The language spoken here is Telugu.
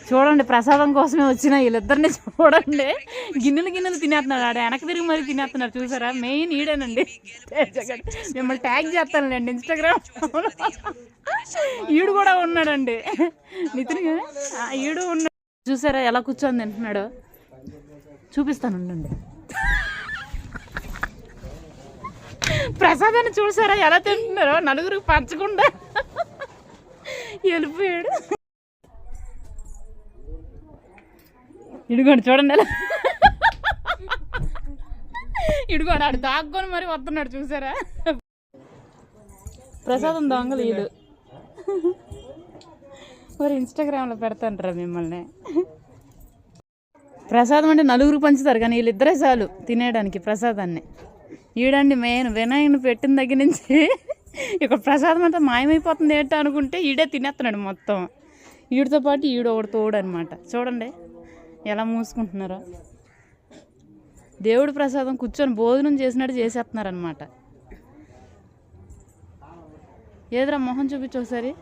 చూడండి, ప్రసాదం కోసమే వచ్చిన వీళ్ళిద్దరిని చూడండి. గిన్నెలు తినేస్తున్నాడు. ఆడ వెనక్కి తిరిగి మరీ తినేస్తున్నాడు. చూసారా, మెయిన్ ఈడేనండి. మిమ్మల్ని ట్యాగ్ చేస్తానులేండి ఇన్స్టాగ్రామ్. ఈడు కూడా ఉన్నాడండి, నితిన్. ఈడు ఉన్నాడు. చూసారా ఎలా కూర్చొని తింటున్నాడు? చూపిస్తాను ఉండండి. ప్రసాదాన్ని చూసారా ఎలా తింటున్నారో? నలుగురికి పంచకుండా వెళ్ళిపోయాడు. ఇడుగోండి చూడండి ఎలా ఇడుగోండి ఆడు దాక్కొని మరి వస్తున్నాడు. చూసారా, ప్రసాదం దొంగలు వీళ్ళు. మరి ఇన్స్టాగ్రామ్లో పెడతాంటారా మిమ్మల్ని? ప్రసాదం అంటే నలుగురు పంచుతారు, కానీ వీళ్ళిద్దరే చాలు తినేయడానికి ప్రసాదాన్ని. ఈడండి మెయిన్. వినాయకుని పెట్టిన దగ్గర నుంచి ఇక్కడ ప్రసాదం అంతా మాయమైపోతుంది ఏంటో అనుకుంటే ఈడే తినేస్తున్నాడు మొత్తం. వీడితో పాటు ఈడు ఒకటి తోడు అనమాట. చూడండి ఎలా మూసుకుంటున్నారో. దేవుడి ప్రసాదం కూర్చొని భోజనం చేసినట్టు చేసేస్తున్నారనమాట. ఏదిరా మొహం చూపించు ఒకసారి.